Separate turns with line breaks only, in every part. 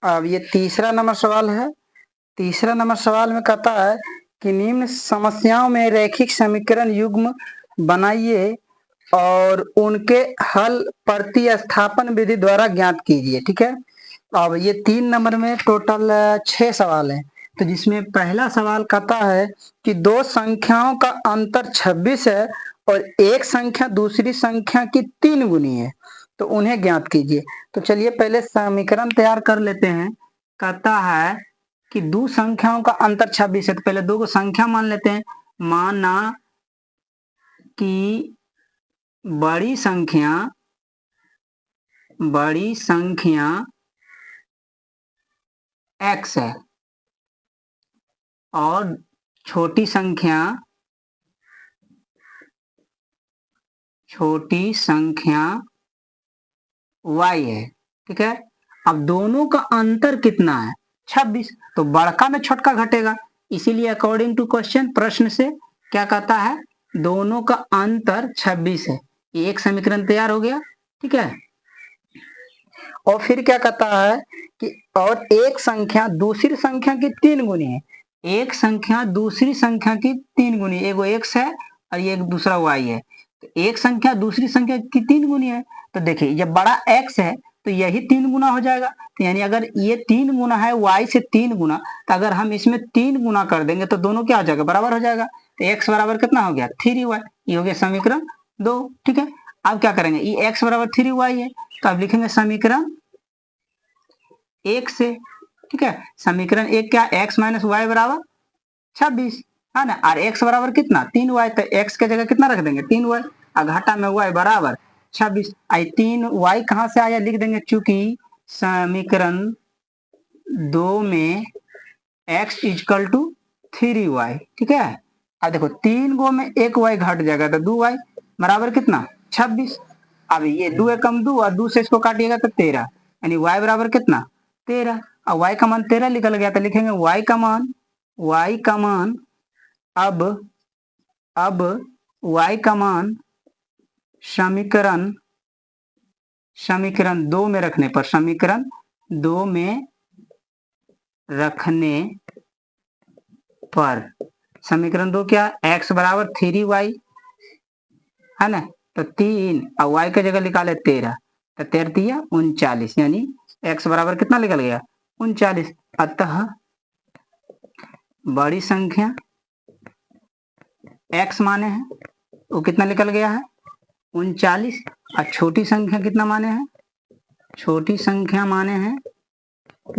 अब ये तीसरा नंबर सवाल है। तीसरा नंबर सवाल में कहता है कि निम्न समस्याओं में रैखिक समीकरण युग्म बनाइए और उनके हल प्रतिस्थापन विधि द्वारा ज्ञात कीजिए। ठीक है, अब ये 3 नंबर में टोटल 6 सवाल हैं। तो जिसमें पहला सवाल कहता है कि दो संख्याओं का अंतर 26 है और एक संख्या दूसरी संख्या की 3 गुनी है, तो उन्हें ज्ञात कीजिए। तो चलिए पहले समीकरण तैयार कर लेते हैं। कहता है कि दो संख्याओं का अंतर 26 है, तो पहले दो को संख्या मान लेते हैं। माना कि बड़ी संख्या x है और छोटी संख्या y है। ठीक है, अब दोनों का अंतर कितना है? 26। तो बड़का में छोटका घटेगा, इसीलिए अकॉर्डिंग टू क्वेश्चन, प्रश्न से क्या कहता है? दोनों का अंतर 26 है। एक समीकरण तैयार हो गया। ठीक है, और फिर क्या कहता है कि और एक संख्या दूसरी संख्या की 3 गुनी है। एक संख्या दूसरी संख्या की 3 गुनी, एगो x है और ये एक दूसरा y है। तो एक संख्या दूसरी संख्या की 3 गुनी है, तो देखिए जब बड़ा x है तो यही 3 गुना हो जाएगा। तो यानी अगर ये 3 गुना है y से 3 गुना, तो अगर हम इसमें 3 गुना कर देंगे तो दोनों क्या हो जाएगा? बराबर हो जाएगा। तो x बराबर कितना हो गया? 3y। ये हो गया समीकरण 2। ठीक है, अब क्या करेंगे? ये x बराबर 3y है, तो अब लिखेंगे समीकरण 1 से। ठीक है, समीकरण 1 क्या? x माइनस वाई बराबर 26 है ना, और x बराबर कितना? 3y। तो x के जगह कितना रख देंगे? 3y, और घाटा में y बराबर 26। आई 3y कहाँ से आया? लिख देंगे, चूंकि समीकरण 2 में x इजकल टू 3y। ठीक है, अब देखो 3 गो में 1 y घट जाएगा, तो 2y बराबर कितना? 26। अब ये 2 एकम 2 और 2 से इसको काटिएगा तो 13, यानी y बराबर कितना? 13। अब y का मान 13 निकल गया, तो लिखेंगे y का मान अब y का मान समीकरण 2 में रखने पर, समीकरण 2 में रखने पर समीकरण 2 क्या? x बराबर 3y है ना, तो 3 और y की जगह निकाले 13, तो 13 दिया 39, यानी x बराबर कितना निकल गया? 39। अतः बड़ी संख्या x माने हैं वो कितना निकल गया है? 39। और छोटी संख्या कितना माने हैं? छोटी संख्या माने हैं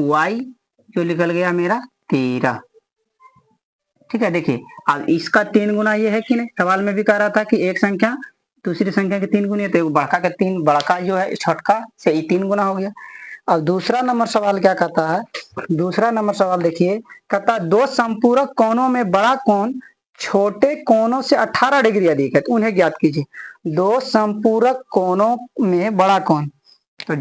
y, जो निकल गया मेरा 13। ठीक है, देखिए अब इसका 3 गुना ये है कि नहीं? सवाल में भी कह रहा था कि एक संख्या दूसरी संख्या के 3 गुनी है, तो बड़का का 3, बड़का जो है छोटका से 3 गुना हो गया। अब दूसरा नंबर सवाल क्या कहता है? दूसरा नंबर सवाल देखिए, कहता दो संपूरक कोणों में बड़ा कोण छोटे कोणों से 18 डिग्री अधिक है, तो उन्हें ज्ञात कीजिए। दो संपूरक कोणों में बड़ा कोण, तो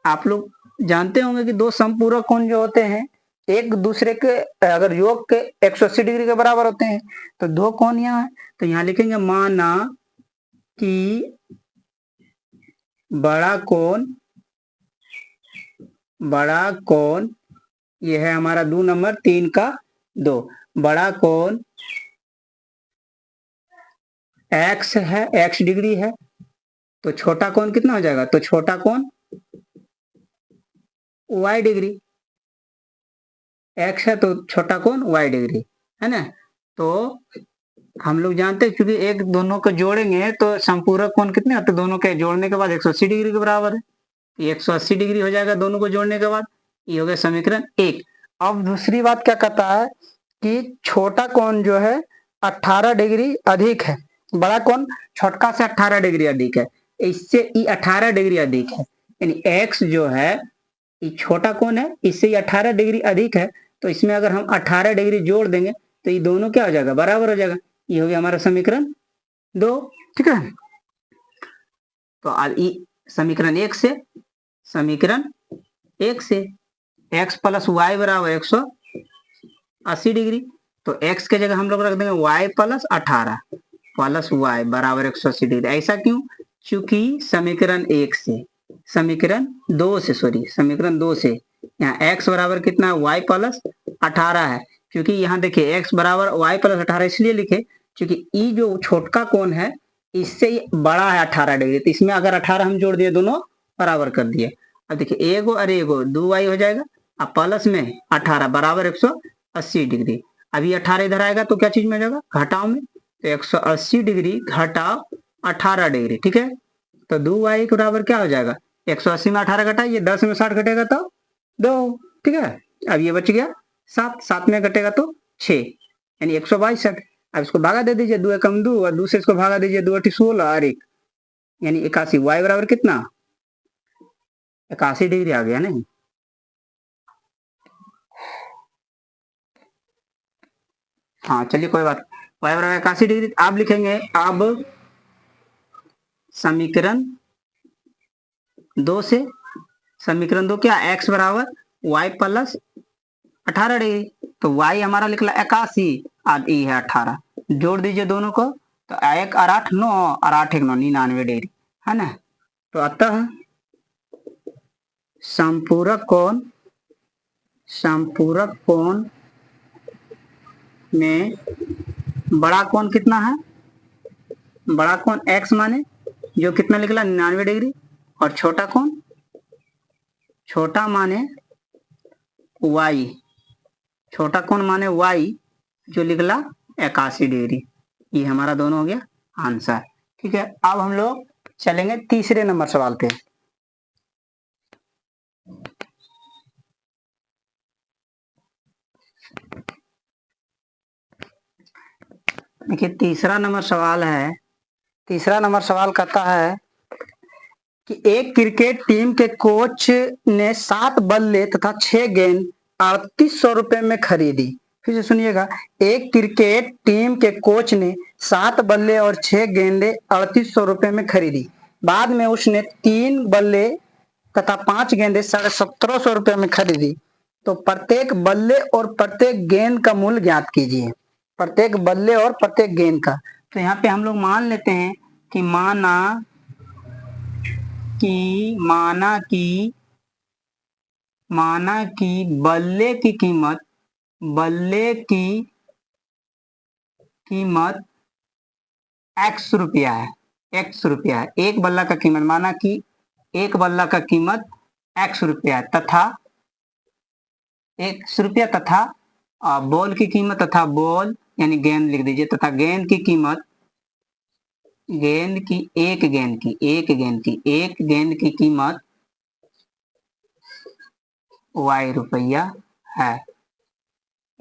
आप लोग जानते होंगे कि दो संपूरक कोण जो होते हैं एक दूसरे के अगर योग के 180 डिग्री के बराबर होते हैं, तो दो कोण यहाँ है, तो यहाँ लिखेंगे माना कि बड़ा कोण ये है हमारा 2 नंबर 3 का 2। बड़ा कोण x है, x डिग्री है, तो छोटा कोण कितना हो जाएगा? तो छोटा कोण y डिग्री, x है तो छोटा कोण y डिग्री है ना। तो हम लोग जानते हैं क्योंकि एक दोनों को जोड़ेंगे तो संपूरक कोण कितने आते? दोनों के जोड़ने के बाद 180 डिग्री के बराबर है, 180 डिग्री हो जाएगा दोनों को जोड़ने के बाद। ये हो गया समीकरण 1। अब दूसरी बात क्या कहता है कि छोटा कोण जो है 18 डिग्री अधिक है, बड़ा कोण छोटका से 18 डिग्री अधिक है, इससे ये 18 डिग्री अधिक है, यानी x जो है ये छोटा कोण है, इससे ये 18 डिग्री अधिक है, तो इसमें अगर हम 18 डिग्री जोड़ देंगे तो ये दोनों क्या हो जाएगा? बराबर हो जाएगा। ये हो गया हमारा समीकरण 2। ठीक है, तो अब समीकरण 1 से x प्लस वाई बराबर 180 डिग्री, तो x के जगह हम लोग रख देंगे y प्लस 18 प्लस वाई बराबर 180 डिग्री। ऐसा क्यों? चूंकि समीकरण 1 से समीकरण 2 से समीकरण 2 से यहाँ x बराबर कितना है y प्लस 18 है। क्योंकि यहाँ देखिए x बराबर y प्लस 18 इसलिए लिखे क्योंकि ई जो छोटका कोण है इससे बड़ा है 18 डिग्री, तो इसमें अगर 18 हम जोड़ दिए दोनों बराबर कर दिए। अब देखिए एगो और एगो 2y हो जाएगा, अब प्लस में 18 बराबर 180 डिग्री। अभी 18 इधर आएगा तो क्या चीज में जाएगा घटाव में, तो 180 डिग्री घटाव 18 डिग्री, ठीक है। तो 2y के बराबर क्या हो जाएगा 180 में 18 घटाइए, 10 में 60 घटेगा तो 2, ठीक है। अब ये बच गया 7, 7 में घटेगा तो 6 यानी 162। अब इसको भागा दे दीजिए, 2 एकम 2 और 2 से इसको भागा दीजिए, 2 8 16 और 1 यानी 81। y बराबर कितना 81 डिग्री आ गया नहीं। हाँ चलिए कोई बात, y बराबर 81 डिग्री। आप लिखेंगे अब समीकरण 2 से समीकरण 2 क्या x बराबर y प्लस 18 डिग्री, तो y हमारा निकला 81 और ई है 18, जोड़ दीजिए दोनों को, तो 1 और 8 9 और 8 1 9 99 डिग्री है ना। तो अतः संपूरक कोण में बड़ा कोण कितना है, बड़ा कोण x माने जो कितना निकला 99 डिग्री, और छोटा कोण छोटा माने y, छोटा कोण माने y जो निकला 81 डिग्री। ये हमारा दोनों हो गया आंसर, ठीक है। अब हम लोग चलेंगे तीसरे नंबर सवाल पे। देखिए तीसरा नंबर सवाल कहता है कि एक क्रिकेट टीम के कोच ने 7 बल्ले तथा 6 गेंद 3800 रुपए में खरीदी। फिर से सुनिएगा, एक क्रिकेट टीम के कोच ने 7 बल्ले और 6 गेंदे 3800 रुपए में खरीदी। बाद में उसने 3 बल्ले तथा 5 गेंदे 1750 रुपए में खरीदी। तो प्रत्येक बल्ले और प्रत्येक गेंद का मूल्य ज्ञात कीजिए, प्रत्येक बल्ले और प्रत्येक गेंद का। तो यहाँ पे हम लोग मान लेते हैं कि माना कि बल्ले की कीमत x रुपया है, एक बल्ला का कीमत, माना कि एक बल्ला का कीमत x रुपया तथा बॉल की कीमत तथा बॉल यानी गेंद लिख दीजिए, तथा गेंद की कीमत एक गेंद की कीमत y रुपया है।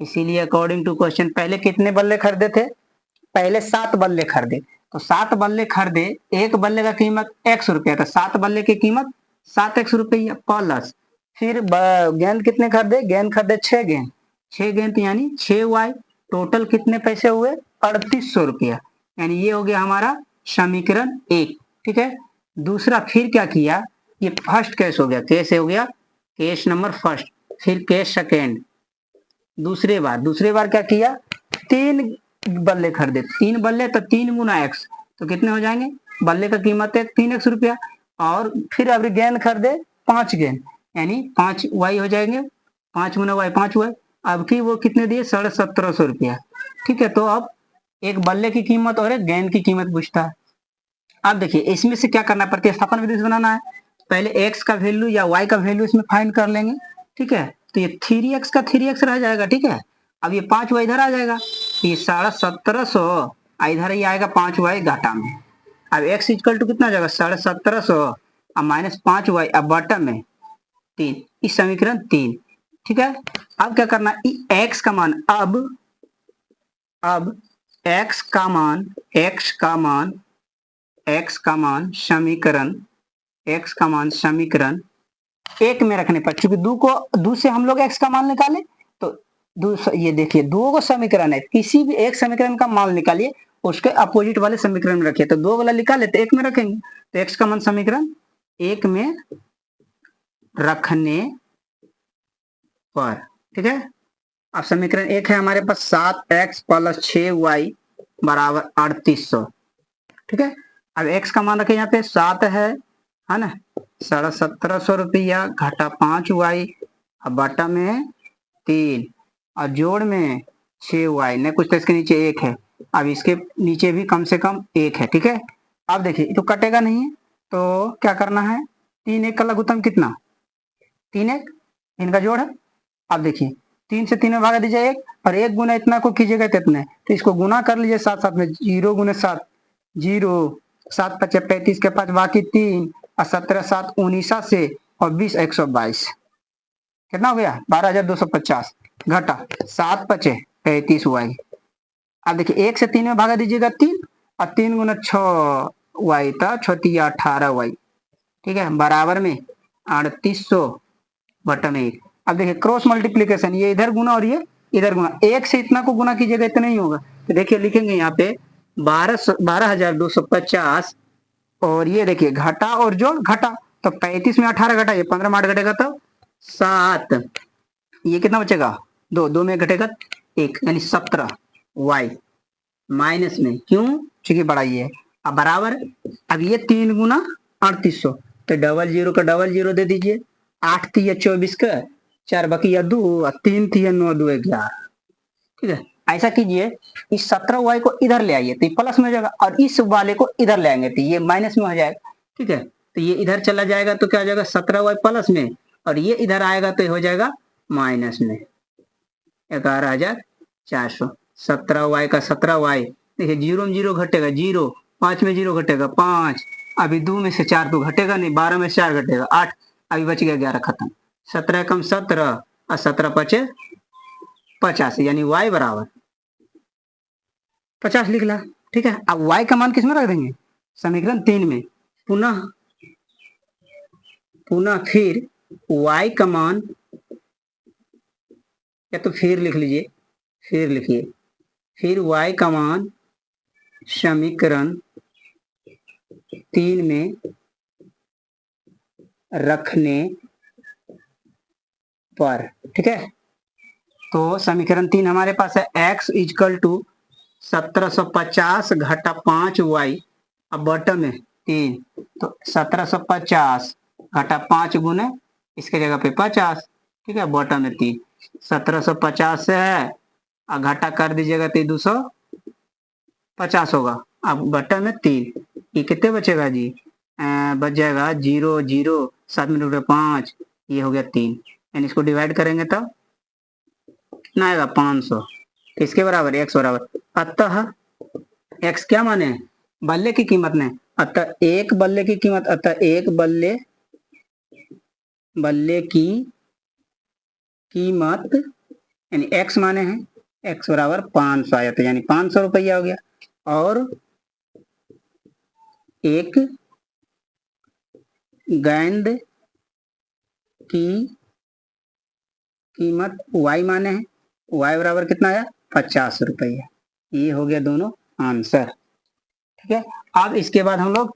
इसीलिए अकॉर्डिंग टू क्वेश्चन पहले कितने बल्ले खरीदे थे, पहले 7 बल्ले खरीदे, तो 7 बल्ले खरीदे, एक बल्ले का कीमत x रुपया था, 7 बल्ले की कीमत 7x रुपया प्लस फिर गेंद कितने खरीदे, गेंद खरीदे 6 गेंद यानी 6y, टोटल कितने पैसे हुए 3800 रुपया, यानी ये हो गया हमारा समीकरण 1, ठीक है। दूसरा फिर क्या किया, ये फर्स्ट केस हो गया, केस नंबर फर्स्ट। फिर केस सेकेंड, दूसरे बार क्या किया, 3 बल्ले खरीदे, 3 बल्ले तो 3 गुना x, तो कितने हो जाएंगे, बल्ले का कीमत है 3x रुपया, और फिर अभी गेंद खरीदे 5 गेंद यानी 5y हो जाएंगे, 5 गुना y 5y, अब की वो कितने दिए 1750 रुपया, ठीक है। तो अब एक बल्ले की कीमत और एक गेंद की कीमत पूछता है। अब देखिए इसमें से क्या करना है, प्रतिस्थापन विधि से बनाना है। पहले x का वैल्यू या y का वैल्यू इसमें फाइंड कर लेंगे, ठीक है। तो ये 3x का 3x रह जाएगा, ठीक है। अब ये 5y इधर आ जाएगा, तो ये 1750 इधर ही आएगा 5y घाटा में। अब x इक्वल टू कितना जाएगा 1750 अब माइनस 5y अब बटा में 3, इस समीकरण 3, ठीक है। अब क्या करना, x का मान अब x का मान समीकरण 1 में रखने पर, चूंकि दो से हम लोग x का मान निकाले, तो ये देखिए दो समीकरण है, किसी भी एक समीकरण का मान निकालिए उसके अपोजिट वाले समीकरण में रखिए, तो 2 वाला निकाले तो 1 में रखेंगे, तो x का मान समीकरण 1 में रखने पर, ठीक है। अब समीकरण 1 है हमारे पास 7x प्लस 6y बराबर 3800, ठीक है। अब x का मान रखे यहाँ पे 7 है ना, 1750 रुपया घटा 5y, अब बटा में 3 और जोड़ में 6y, नहीं कुछ तो इसके नीचे 1 है, अब इसके नीचे भी कम से कम 1 है। ठीक है, अब देखिए तो कटेगा नहीं है, तो क्या करना है, 3 1 का लघुत्तम कितना, 3 1, इनका जोड़ है। अब देखिए 3 से 3 में भागा दीजिए 1, और 1 गुना इतना को कीजिएगा तो इतने, तो इसको गुना कर लीजिए साथ साथ में, 0 गुने 7 0, 7 5 35 के 5 बाकी 3 और 17 7 19 से और 20 122, कितना हो गया 12,250 घटा 7 5 35 वाई। अब देखिए 1 से 3 में भागा दीजिएगा 3, और 3 गुना 6 वाई था 6 18 वाई। ठीक है, बराबर में 3800 बटा में 1। अब देखिए क्रॉस मल्टीप्लीकेशन, ये इधर गुना और ये इधर गुना, 1 से इतना को गुना कीजिएगा इतना ही होगा, तो देखिए लिखेंगे यहाँ पे 12,250, और ये देखिए घटा और जोड़ घटा, तो 35 में 18 घटा, ये 15 में 8 घटेगा तो 7, ये कितना बचेगा 2 2 में घटेगा 1, यानी 17 वाई माइनस में, क्यों क्योंकि बड़ा ये है। अब बराबर, अब ये 3 गुना 3800, तो डबल जीरो का डबल जीरो दे दीजिए, 8 3 24 का 4 बाकी 2 और 3 3 9 2 11। ठीक है, ऐसा कीजिए, इस 17 वाई को इधर ले आइए तो ये प्लस में हो जाएगा, और इस वाले को इधर ले आएंगे तो ये माइनस में हो जाएगा। ठीक है, तो ये इधर चला जाएगा तो क्या हो जाएगा 17 वाई प्लस में, और ये इधर आएगा तो हो जाएगा माइनस में 11,400। 17 वाई का 17 वाई, देखिए 0 में 0 घटेगा 0, 5 में 0 घटेगा 5, अभी 2 में से 4 तो घटेगा नहीं, 12 में से 4 घटेगा 8, अभी बच गया 11 खत्म। 17 कम 17 और 17 5 50, यानी y बराबर 50 लिख ला। ठीक है, अब y का मान किस में रख देंगे, समीकरण 3 में, पुनः फिर y का मान, या तो फिर लिख लीजिए, फिर लिखिए, फिर y का मान समीकरण 3 में रखने पर। ठीक है, तो समीकरण 3 हमारे पास है x इजकल टू 1750 घटा 5y, अब बटन में 3, तो 1750 घटा 5 गुने इसके जगह पे 50। ठीक है, बटन में 3, 1750 से है और घटा कर दीजिएगा तो 250 होगा। अब बटन में 3, ये कितने बचेगा जी, बच जाएगा 0 0 7 में 5, ये हो गया 3, यानी इसको डिवाइड करेंगे तब कितना आएगा 500, तो इसके बराबर x बराबर, अतः x क्या माने, बल्ले की कीमत ने, अतः एक बल्ले की कीमत, अतः एक बल्ले की कीमत, यानी x माने हैं, x बराबर 500 आया, तो यानी 500 रुपया हो गया। और एक गेंद की कीमत y माने हैं, y बराबर कितना आया 50 रुपया। ये हो गया दोनों आंसर। ठीक है, अब इसके बाद हम लोग